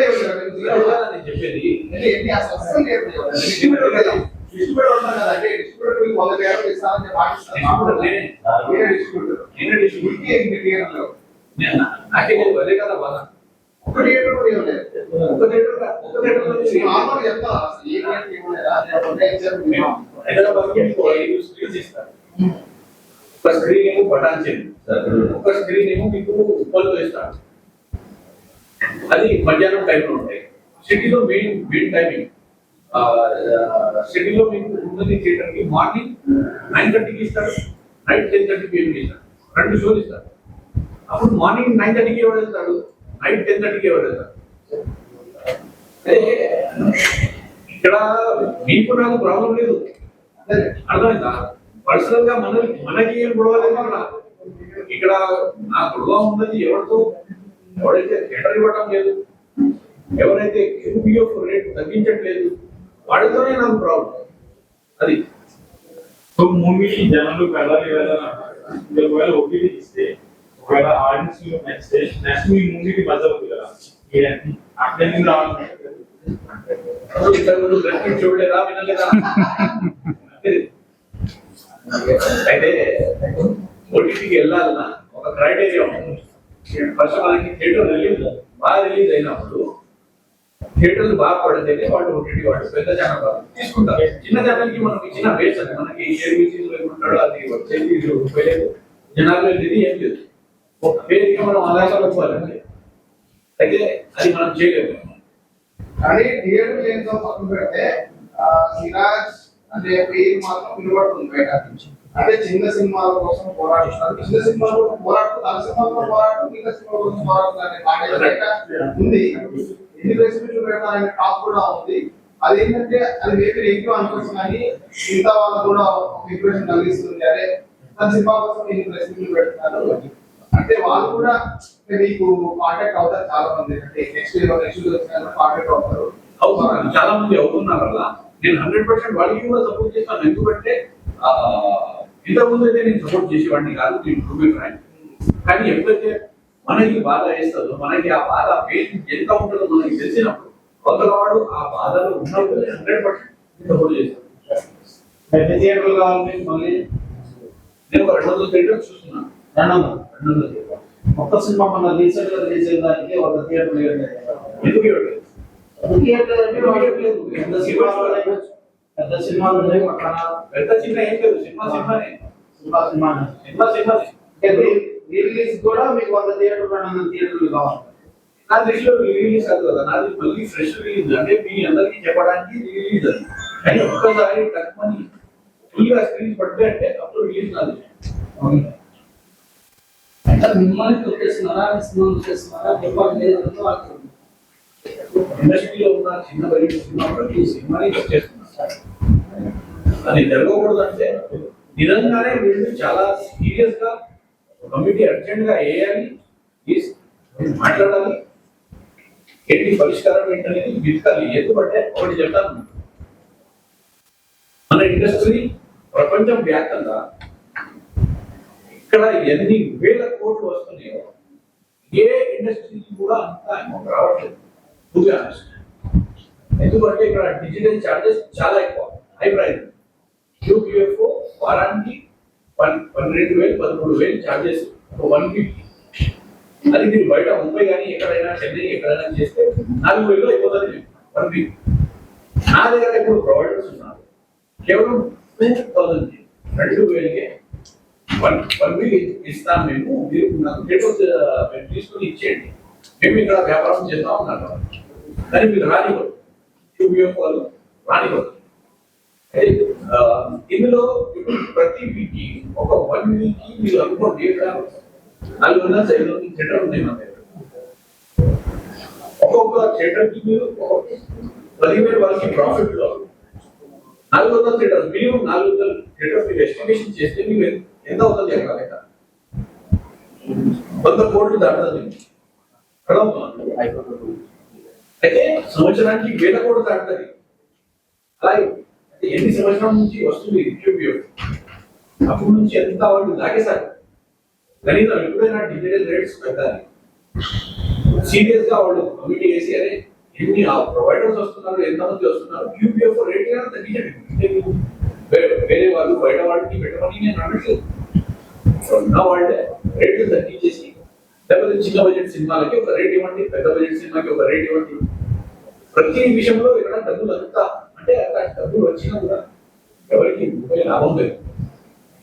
A: నేను చెప్పేది
B: ఏంటి, అసలు అసలు డిస్ట్రిబ్యూటర్ కదా, డిస్ట్రిబ్యూటర్ ఉంటారు కదా, అంటే డిస్ట్రిబ్యూటర్ 100 థియేటర్లు ఇస్తానని పాటిస్తారు. నేనే డిస్ట్రిబ్యూటర్
A: నాకే అదే కదా బాధ.
B: ఒక థియేటర్ కూడా ఇవ్వలేదు.
A: ఒక థియేటర్
B: నార్మల్ చెప్తా అసలు ఏ థియేటర్ ఇవ్వలేదు.
A: హైదరాబాద్ కి 5 స్క్రీన్స్ ఇస్తారు. ఒక స్క్రీన్ ఏమో పటాన్ చెల్లి, ఒక స్క్రీన్ ఏమో మీకు ఉప్పల్లో ఇస్తారు. అది మధ్యాహ్నం టైంలో ఉంటాయి. సిటీలో మెయిన్ టైమింగ్ షెడ్యూల్లో మీకు ఉన్నది థియేటర్కి మార్నింగ్ 9:30కి ఇస్తాడు, నైట్ 10:30 PM ఇస్తాడు, 2 షోలు ఇస్తాడు. అప్పుడు మార్నింగ్ 9:30కి ఎవరు వెళ్తాడు, నైట్ 10:30కి ఎవరు వెళ్తాడు? ఇక్కడ మీకు నాకు ప్రాబ్లం లేదు, అర్థమైందా? పర్సనల్ గా మనకి ఏం గొడవ లేదు. ఇక్కడ నా గొడవ ఉన్నది ఎవరితో, ఎవరైతే థియేటర్ ఇవ్వటం లేదు, ఎవరైతే QPF రేట్ తగ్గించట్లేదు, వాడితోనే నాకు ప్రాబ్లం. అది
E: సో మూవీ జనాలు వెళ్ళాలి ఒకవేళ ఓటీటీ ఇస్తే ఒకవేళ ఆడియన్స్ నెక్స్ట్ ఈ మూవీకి బజర్ అవుతుంది కదా, అట్లే
A: ఇంతకుముందు గ్రహించి చూడలేదా, వినలేదా? అయితే ఓటీటీకి వెళ్ళాలన్నా ఒక క్రైటీరియా ఉంది. ఫస్ట్ మనకి థియేటర్ బాగా రిలీజ్ అయినప్పుడు థియేటర్లు బాగా పడితేనే వాళ్ళు ఓటీటీ వాళ్ళు పెద్ద ఛానల్ వాళ్ళు తీసుకుంటారు. చిన్న ఛానల్కి మనం ఇచ్చిన బేస్ అది మనకి ఏమంటాడు, అది వచ్చేది రూపాయలేదు, జనాలు వెళ్ళేది ఏం లేదు. ఒక పేరుకి మనం ఆదాయాలు ఇవ్వాలండి, అయితే అది మనం చేయలేము.
B: కానీ థియేటర్ లేనితో పక్కన పెడితే సిరాజ్ అంటే పేరు మాత్రం వినబడుతుంది బయట నుంచి. అంటే చిన్న సినిమాల కోసం పోరాడుతున్నారు, చిన్న సినిమాలు పోరాడుతూ తన సినిమాలో పోరాడుతూ చిన్న సినిమాల కోసం పోరాడుతున్నారు ఉంది. ఎన్ని రెసిపీలు పెడతారనే టాప్ కూడా ఉంది. అదేంటంటే అది మేబీ నెగిటివ్ అనుకోవచ్చు, కానీ మిగతా వాళ్ళకు కూడా ఒక ఇంప్రెషన్ కలిగిస్తుంది. అరే తన సినిమా కోసం ఎన్ని రెసిపీలు పెడుతున్నారు అంటే వాళ్ళు కూడా మీకు కాంటాక్ట్ అవుతారు చాలా మంది. అంటే నెక్స్ట్ వచ్చిన కాంటాక్ట్ అవుతారు,
A: చాలా మంది అవుతున్నారు. అలా నేను 100% వాళ్ళకి కూడా సపోర్ట్ చేస్తాను. ఎందుకంటే ఇంతకుముందు అయితే నేను సపోర్ట్ చేసేవాడిని కాదు, కానీ ఎప్పుడైతే మనకి బాధ వేస్తుందో, మనకి ఆ బాధ ఎంత ఉంటుందో మనకి తెలిసినప్పుడు కొత్తవాడు ఆ బాధలో ఉన్నప్పుడు 100% సపోర్ట్ చేస్తాను.
B: ఎన్ని థియేటర్లు కావాలి మళ్ళీ?
A: నేను ఒక 200 థియేటర్స్ చూస్తున్నాను. 200
B: మొత్తం సినిమా మన రీసెంట్ గా రిలీజ్ చేయడానికి ఒక థియేటర్ లేదు.
A: ఎందుకు ఇవ్వట్లేదు? పెద్ద సినిమాలు పెద్ద చిన్న ఏం లేదు, సినిమా
B: రిలీజ్ కూడా మీకు 100 థియేటర్లు 200 థియేటర్లు కావాలి.
A: నా దృష్టిలో రిలీజ్ కాదు కదా, నాది మళ్ళీ ఫ్రెష్ రిలీజ్. అంటే మీ అందరికీ చెప్పడానికి రిలీజ్ అది, కానీ ఒక్కసారి తక్కువని ఫుల్ గా స్క్రీన్ పడితే అంటే అప్పుడు రిలీజ్ కాదు.
C: మిమ్మల్ని తొక్కేస్తున్నారా, సినిమా చేస్తున్నారా,
A: ఇండస్ట్రీలో ఉన్న చిన్న బడ్జెట్ సినిమా ప్రతి సినిమాని చేస్తున్నారు. అది జరగకూడదు అంటే నిజంగానే వీళ్ళు చాలా సీరియస్ గా కమిటీ అర్జెంట్ గా వేయాలి, మాట్లాడాలి, ఏంటి పరిష్కారం ఏంటనేది వెతకాలి. ఎందుకంటే ఒకటి చెప్తాను, మన ఇండస్ట్రీ ప్రపంచం వ్యాప్తంగా ఇక్కడ ఎన్ని వేల కోట్లు వస్తున్నాయో ఏ ఇండస్ట్రీకి కూడా అంత అమౌంట్ రావట్లేదు. ఎందుకంటే ఇక్కడ డిజిటల్ చార్జెస్ చాలా ఎక్కువ, హై ప్రైస్. QPF వారానికి 12,000 13,000 చార్జెస్ 1 వీక్. అది మీరు బయట ముంబై కానీ ఎక్కడైనా చెన్నై ఎక్కడైనా చేస్తే 4,000 అయిపోతుంది 1 వీక్. నా దగ్గర ఇప్పుడు ప్రొవైడర్స్ ఉన్నారు, కేవలం 2,000 2,000కే 1 వీక్ ఇస్తాం మేము, మీరు నాకు డేటోస్ మేము తీసుకుని ఇచ్చేయండి, మేము ఇక్కడ వ్యాపారం చేస్తాం అన్నారు. కానీ మీరు రానివ్వరు, QPF వాళ్ళు రానివ్వరు. ఇందులో ప్రతి వీక్ ఒక 1 వీక్ కి మీరు అనుకోండి 400 థియేటర్ ఉన్నాయి మన దగ్గర. ఒక్కొక్క థియేటర్ కి మీరు 10,000 వరకు ప్రాఫిట్ లో 400 థియేటర్, మినిమం 400 థియేటర్ మీరు ఎస్టిమేషన్ చేస్తే మీకు ఎంత అవుతుంది ఎక్కడ 100 కోట్లు దాటుతుంది. అయితే సంవత్సరానికి 1,000 కోట్లు దాటుతుంది. అలాగే ఎన్ని సంవత్సరాల నుంచి వస్తుంది QPF, అప్పటి నుంచి ఎంత వాళ్ళు లాగేశారు. కనీసం ఎప్పుడైనా డిజిటల్ రేట్స్ పెట్టాలి, సీరియస్ గా వాళ్ళు కమిటీ వేసి అరే ఎన్ని ప్రొవైడర్స్ వస్తున్నారు, ఎంతమంది వస్తున్నారు, QPF రేట్ గా తగ్గించండి. వేరే వాళ్ళు బయట వాళ్ళకి పెట్టమని నేను అనట్లేదు, ఉన్న వాళ్ళే రేట్లు తగ్గించేసి లేకపోతే చిన్న బడ్జెట్ సినిమాలకి ఒక రేట్ ఇవ్వండి, పెద్ద బడ్జెట్ సినిమాకి ఒక రేట్ ఇవ్వండి. ప్రతి విషయంలో ఇక్కడ డబ్బులు అంతా అంటే డబ్బులు వచ్చినా కూడా ఎవరికి లాభం లేదు,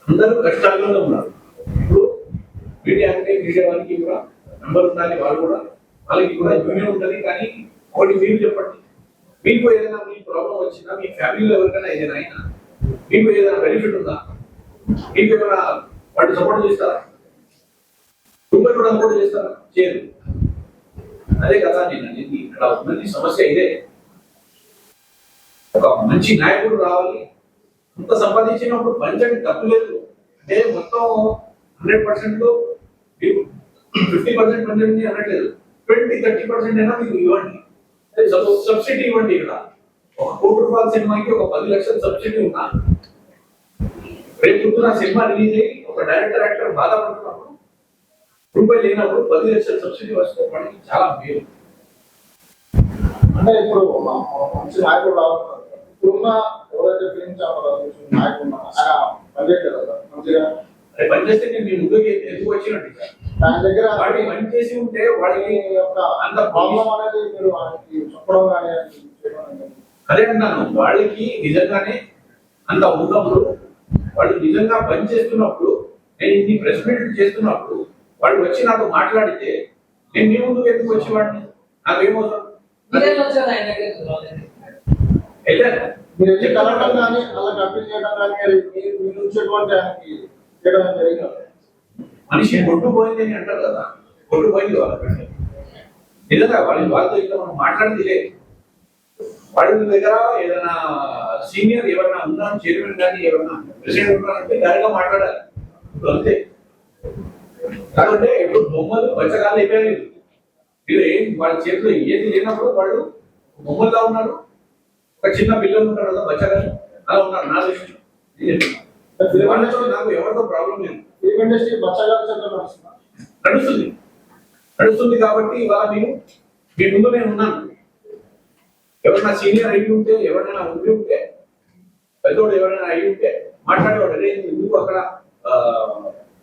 A: అందరూ కష్టాల్లోనే ఉన్నారు. ఇప్పుడు మీడియా అంటే మీడియా వాళ్ళకి కూడా నంబర్ ఉండాలి, వాళ్ళు కూడా వాళ్ళకి కూడా యూనియన్ ఉంటుంది. కానీ ఒకటి మీరు చెప్పండి, మీకు ఏదైనా మీ ప్రాబ్లం వచ్చినా మీ ఫ్యామిలీలో ఎవరికైనా ఏదైనా అయినా మీకు ఏదైనా బెనిఫిట్ ఉందా? మీకు ఏమైనా వాళ్ళు సపోర్ట్ చేస్తారా? రూపాయి కూడా సపోర్ట్ చేస్తారా? చేయరు. అదే కదా నేను అనేది. ఇక్కడ ఉన్నది సమస్య ఇదే. ఒక మంచి నాయకుడు రావాలి, అంత సంపాదించినప్పుడు పంచండి తప్పు లేదు. అంటే మొత్తం 100% 50% పంచండి అనట్లేదు. 20-30% అయినా మీకు ఇవ్వండి. సబ్సిడీ ఇవ్వండి. ఇక్కడ ఒక ₹1,00,00,000 సినిమాకి ఒక 10 లక్షల సబ్సిడీ ఉన్నా రేపు పొద్దున సినిమా రిలీజ్ అయ్యి ఒక డైరెక్టర్ యాక్టర్ బాధపడుతున్నప్పుడు రూపాయలు లేనప్పుడు 10 లక్షల సబ్సిడీ వస్తే వాడికి చాలా మేలు.
B: అంటే ఇప్పుడు మంచి నాయకుడు రావాలి. ఇప్పుడున్న ఎవరైతే ఫిలిం ఛాంబర్ నాయకుడు ఉన్నారో ఆయన పనిచేయట్లేదు కదా మంచిగా.
A: అదే పని చేస్తే నేను మీ ముందుకు ఎందుకు వచ్చినట్టు సార్?
B: ఆయన దగ్గర
A: వాడికి పని చేసి ఉంటే వాడికి
B: యొక్క అంత ప్రాబ్లం అనేది మీరు ఆయనకి చెప్పడం కానీ చేయడం కానీ.
A: అదే అంటాను, వాళ్ళకి నిజంగానే అంత ఉన్నప్పుడు వాళ్ళు నిజంగా పని చేస్తున్నప్పుడు నేను ఇది ప్రెస్ మీట్ చేస్తున్నప్పుడు వాళ్ళు వచ్చి నాతో మాట్లాడితే నేను మీ ముందుకు ఎందుకు వచ్చి వాడిని నాకేమవుతాం
C: మీరేం వచ్చారు ఆయన దగ్గరికి రాలేదు.
A: వెళ్ళాను.
B: మీరు వచ్చి కలవడం కానీ వాళ్ళకి అప్పీల్ చేయడం కానీ మీరు నుంచేటువంటి ఆయనకి చేయడం జరిగింది.
A: మనిషి కొట్టుపోయింది అని అంటారు కదా, కొట్టుపోయింది వాళ్ళకి. నిజంగా వాళ్ళతో ఇంకా మనం మాట్లాడింది లేదు. వాళ్ళ దగ్గర ఏదైనా సీనియర్ ఎవరైనా ఉన్నా, చైర్మన్ కానీ ఎవరైనా ప్రెసిడెంట్ ఉన్నారంటే డైరెక్ట్గా మాట్లాడాలి. ఇప్పుడు అంతే. కాబట్టి ఇప్పుడు బొమ్మలు పంచకాలు అయిపోయాయి. వీళ్ళు ఏం వాళ్ళ చేతిలో ఏది లేనప్పుడు వాళ్ళు బొమ్మలుగా ఉన్నారు. ఒక చిన్న పిల్లలు ఉంటారు కదా బచ్చగాలు, అలా ఉన్నారు. నా దృష్టిలో వాళ్ళతో నాకు ఎవరితో ప్రాబ్లం లేదు.
B: ఫిలిం ఇండస్ట్రీ బచ్చగారి సెంటర్
A: నడుస్తుంది నడుస్తుంది కాబట్టి ఇవాళ నేను మీ ముందు నేను ఉన్నాను. ఎవరైనా సీనియర్ అయ్యి ఉంటే, ఎవరైనా ఉండి ఉంటే, పెద్దోడు ఎవరైనా అయ్యి ఉంటే మాట్లాడేవాడు. అదే ఎందుకు అక్కడ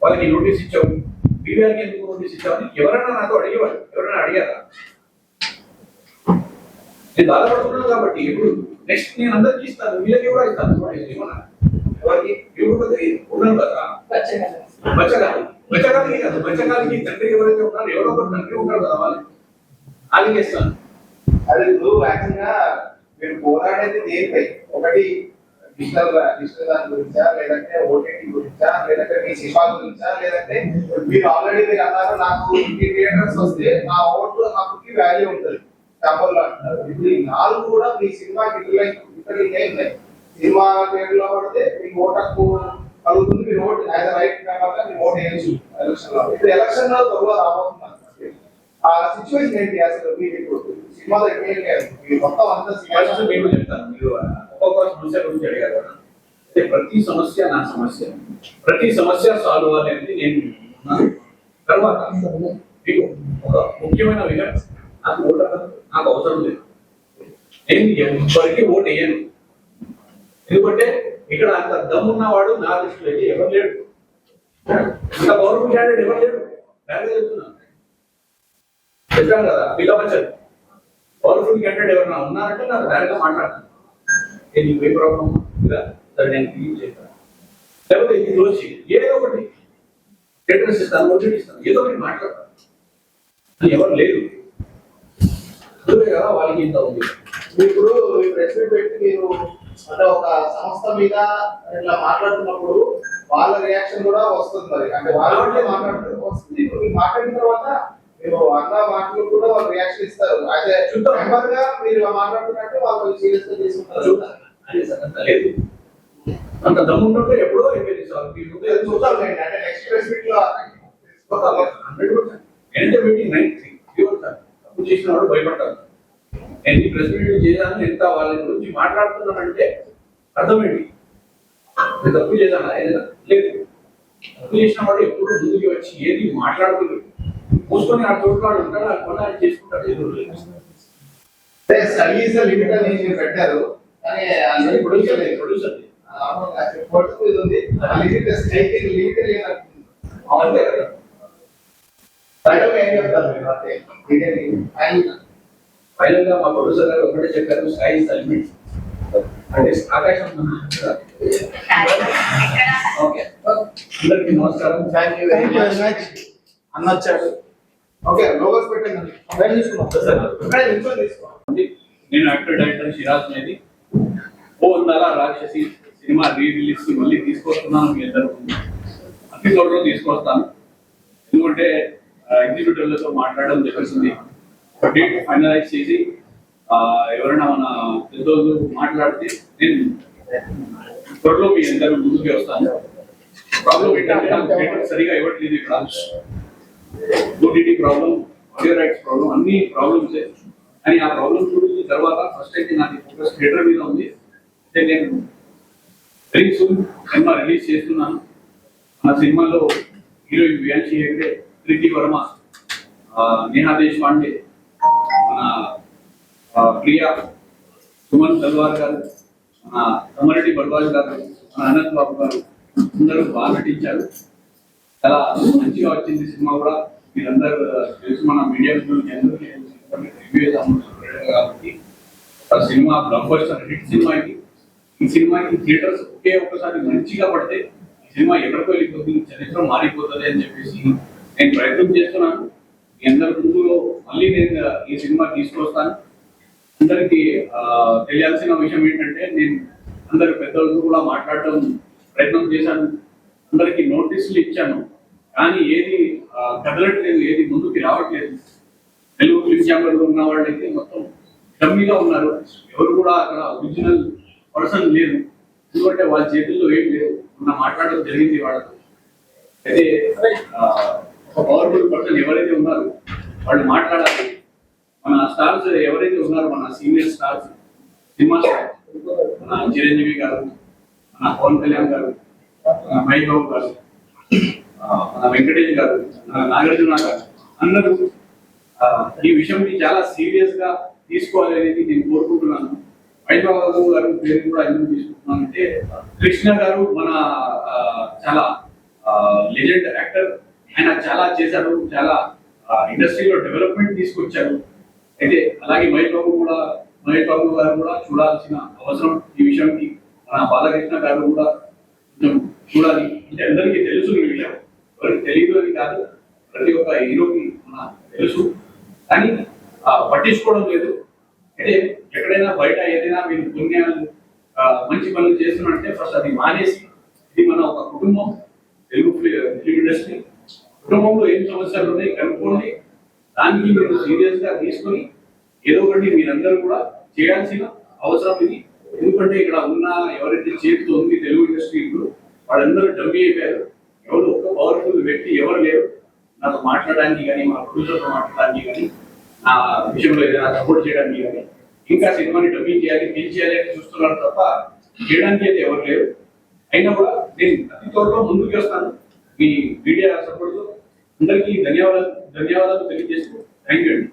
A: వాళ్ళకి నోటీస్ ఇచ్చావు, మీడియాకి ఎందుకు నోటీస్ ఇచ్చావు అని ఎవరైనా నాతో అడిగేవాడు. ఎవరైనా అడిగారా? నేను బాధపడుతున్నాను కాబట్టి ఇప్పుడు నెక్స్ట్ నేను అందరికి ఇస్తాను, వీళ్ళకి కూడా ఇస్తాను. ఏమన్నా ఎవరికి ఉన్నాను కదా బచ్చగాలికి కాదు, బచ్చగాలికి తండ్రి ఎవరైతే ఉన్నారో ఎవరో ఒకరు తండ్రి ఉంటారు కదా, వాళ్ళకి ఇస్తాను.
B: అది ఇప్పుడు యాక్చువల్గా మీరు పోరాడేది దేనిపై? ఒకటి డిజిటల్ దాని గురించా, లేదంటే ఓటీటీ గురించా, లేదంటే మీ సినిమా గురించా, లేదంటే మీరు ఆల్రెడీ మీరు అన్నారు నాకు ఇంటి థియేటర్స్ వస్తే నా ఓటు హక్కుకి వాల్యూ ఉంటుంది ఛాంబర్లో అంటారు. ఇప్పుడు ఈ 4 కూడా మీ సినిమాకి ఇక్కడ ఉన్నాయి. సినిమా థియేటర్ లో పడితే మీకు ఓటు హక్కు కలుగుతుంది. మీరు ఓటు యాజ్ రైట్ మెంబర్గా మీరు ఓటు వేయచ్చు ఎలక్షన్ లో. ఇప్పుడు ఎలక్షన్ లో త్వరలో రాబోతున్నారు. ఆ సిచ్యువేషన్ ఏంటి అసలు? మీరు ఇప్పుడు సినిమాలో ఏం లేదు, మీరు మొత్తం అంతా
A: ఫస్ట్ నేను చెప్తాను. మీరు ఒక్కొక్క సమస్య గురించి అడిగారు కదా. అంటే ప్రతి సమస్య నా సమస్య, ప్రతి సమస్య సాల్వ్ అనేది నేను ఉన్నాను. తర్వాత మీకు ఒక ముఖ్యమైన విషయం, నాకు ఓటు నాకు అవసరం లేదు. నేను ఎవరికి ఓటు వేయను. ఎందుకంటే ఇక్కడ అంత దమ్మున్నవాడు నా దృష్టిలో అయితే ఎవరు లేడు. అంత పవర్ఫుల్ క్యాండిడేట్ ఎవరు లేడు. డైరెక్ట్గా చెప్తున్నాను. చెప్పాను కదా, పిల్లవచ్చదు. పవర్ఫుల్ క్యాండిడేట్ ఎవరైనా ఉన్నారంటే నాకు డైరెక్ట్గా మాట్లాడతాను. నీకు ఏ ప్రాబ్లం ఇలా సరే నేను క్లియర్ చేస్తాను. లేకపోతే ఇది రోజు ఏదో ఒకటి థియేటర్స్ ఇస్తాను, ఓటీటీ ఇస్తాను, ఏదో ఒకటి మాట్లాడతాను. ఎవరు లేదు అందుకే కదా వాళ్ళకి ఇంత ఉంది.
B: ఇప్పుడు ఈ ప్రెస్ మీట్ పెట్టి మీరు అంటే ఒక సంస్థ మీద ఇట్లా మాట్లాడుతున్నప్పుడు వాళ్ళ రియాక్షన్ కూడా వస్తుంది. మరి అంటే వాళ్ళే మాట్లాడుతూ వస్తుంది. ఇప్పుడు మీరు మాట్లాడిన తర్వాత మీరు అన్న మాటలు కూడా వాళ్ళు రియాక్షన్ ఇస్తారు. అయితే మెంబర్ గా మీరు మాట్లాడుతున్నట్టు వాళ్ళు సీరియస్ గా తీసుకుంటారు.
A: లేదు అంత దమ్ముంటే ఎప్పుడో అయిపోయింది సార్.
B: చూద్దాం అంటే నెక్స్ట్ ప్రెస్ మీట్ లో
A: 100% ఏంటంటే మీటింగ్ 93 తప్పు చేసిన వాడు భయపడతారు. నేను ఈ ప్రెస్ మీట్ చేశాను, ఎంత వాళ్ళ గురించి మాట్లాడుతున్నానంటే అర్థం ఏంటి? నేను తప్పు చేశాను ఏదైనా లేదు. తప్పు చేసిన వాడు ఎప్పుడు ముందుకు వచ్చి ఏది మాట్లాడుతుంది మూసుకొని ఆ చోట్ల ఉంటాడు, ఆ కొన చేసుకుంటాడు. ఏదో
B: స్టడీస్ లిమిట్ అని మీరు పెట్టారు కానీ ప్రొడ్యూసర్ ఇది ఉంది. లిమిట్ స్ట్రైక్ లిమిట్ లేనట్టుంది.
A: అంతే కదా.
B: ఏం చెప్తారు మీరు? అంటే
A: ఫైనల్ గా మా ప్రొడ్యూసర్ గారు ఒకటే చెప్పారు, స్కై ఇస్ ద లిమిట్. అంటే ఆకాశం. ఓకే, అందరికీ నమస్కారం.
B: Thank you very much. అన్నొచ్చాడు. ఓకే, లోగోస్ పెట్టండి. తీసుకున్నాం సార్. ఇక్కడ నిల్చొని తీసుకోండి.
A: నేను యాక్టర్ డైరెక్టర్ షిరాజ్ మేది ఓ వందల రాక్షసి సినిమా రిలీజ్ కి మళ్ళీ తీసుకొస్తున్నాను మీ అందరూ అతి త్వరలో తీసుకొస్తాను. ఎందుకంటే ఎగ్జిక్యూటివ్లతో మాట్లాడడం జరిగింది. ఒక డేట్ ఫైనలైజ్ చేసి ఎవరైనా మన పెద్దోళ్ళు మాట్లాడితే నేను త్వరలో మీ అందరూ ముందుకే వస్తాను. ప్రాబ్లం ఏంటంటే నాకు థియేటర్ సరిగా ఇవ్వట్లేదు ఇక్కడ. OTT problem, audio rights problem, అన్ని ప్రాబ్లమ్స్. కానీ ఆ ప్రాబ్లమ్స్ గురించి తర్వాత ఫస్ట్ అయితే నాకు ఫోకస్ థియేటర్ మీద ఉంది. అంటే నేను వెరీ సూన్ సినిమా రిలీజ్ చేస్తున్నాను. మన సినిమాలో హీరోయిన్ వియాన్షి హెగ్డే, ప్రీతి వర్మ, నేహా దేశపాండే, మన ప్రియా, సుమన్ తల్వార్ గారు, మన అమరెడ్డి బల్వాజ్ గారు, మన అనంత్ బాబు గారు అందరూ బాగా నటించారు. చాలా మంచిగా వచ్చింది సినిమా కూడా. మీరందరూ తెలుసు, మన మీడియా రివ్యూ కాబట్టి ఆ cinema block buster hit cinema ఇది. ఈ సినిమాకి థియేటర్స్ ఒకే ఒక్కసారి మంచిగా పడితే ఈ సినిమా ఎక్కడికి వెళ్ళిపోతుంది, చరిత్ర మారిపోతుంది అని చెప్పేసి నేను ప్రయత్నం చేస్తున్నాను. మీ అందరి ముందులో మళ్ళీ నేను ఈ సినిమా తీసుకొస్తాను. అందరికి తెలియాల్సిన విషయం ఏంటంటే, నేను అందరి పెద్దలతో కూడా మాట్లాడడం ప్రయత్నం చేశాను, అందరికి నోటీసులు ఇచ్చాను. కానీ ఏది కదలట్లేదు, ఏది ముందుకి రావట్లేదు. తెలుగు ఫిల్మ్ ఛాంబర్లో ఉన్న వాళ్ళైతే మొత్తం డమ్మీగా ఉన్నారు. ఎవరు కూడా అక్కడ ఒరిజినల్ పర్సన్ లేదు. ఎందుకంటే వాళ్ళ చేతుల్లో ఏం లేదు. మొన్న మాట్లాడడం జరిగింది వాళ్ళతో. అయితే ఒక పవర్ఫుల్ పర్సన్ ఎవరైతే ఉన్నారో వాళ్ళు మాట్లాడాలి. మన స్టార్స్ ఎవరైతే ఉన్నారో, మన సీనియర్ స్టార్స్, సినిమా స్టార్, మన చిరంజీవి గారు, మన పవన్ కళ్యాణ్ గారు, మన మహేష్ బాబు గారు, మన వెంకటేష్ గారు, మన నాగార్జున గారు, అందరూ ఈ విషయంని చాలా సీరియస్ గా తీసుకోవాలి అనేది నేను కోరుకుంటున్నాను. మహేష్ బాబు గారు పేరు కూడా ఎందుకు తీసుకుంటున్నానంటే, కృష్ణ గారు మన చాలా లెజెండ్ యాక్టర్. ఆయన చాలా చేశారు, చాలా ఇండస్ట్రీలో డెవలప్మెంట్ తీసుకొచ్చారు. అయితే అలాగే మహేష్ బాబు గారు కూడా చూడాల్సిన అవసరం ఈ విషయంకి. మన బాలకృష్ణ గారు కూడా కొంచెం చూడాలి. అంటే అందరికీ తెలుసు ఈ విషయం, ఎవరికి తెలియదు అని కాదు, ప్రతి ఒక్క హీరోకి మన తెలుసు, కానీ పట్టించుకోవడం లేదు. అంటే ఎక్కడైనా బయట ఏదైనా మీరు పుణ్యాలు మంచి పనులు చేస్తున్నట్టే ఫస్ట్ అది మానేసి, ఇది మన ఒక కుటుంబం, తెలుగు ఫిల్మ్ ఇండస్ట్రీ కుటుంబంలో ఏం సమస్యలు ఉన్నాయి కనుక్కోండి, దానికి మీరు సీరియస్ గా తీసుకొని ఏదో ఒకటి మీరందరూ కూడా చేయాల్సిన అవసరం ఇది. ఎందుకంటే ఇక్కడ ఉన్న ఎవరైతే చేతితో ఉంది తెలుగు ఇండస్ట్రీ ఇప్పుడు, వాళ్ళందరూ డబ్బీ అయిపోయారు. ఎవరు ఒక్క పవర్ఫుల్ వ్యక్తి ఎవరు లేరు నాతో మాట్లాడడానికి కానీ, మా ప్రొడ్యూసర్తో మాట్లాడడానికి కానీ, నా విషయంలో ఏదైనా సపోర్ట్ చేయడానికి కానీ, ఇంకా సినిమాని డబ్బీ చేయాలి, ఫీల్ చేయాలి అని చూస్తున్నారు తప్ప చేయడానికి అయితే ఎవరు లేరు. అయినా కూడా నేను అతి త్వరలో ముందుకు వస్తాను. మీ మీడియా సపోర్ట్తో అందరికీ ధన్యవాదాలు తెలియజేస్తూ థ్యాంక్ యూ అండి.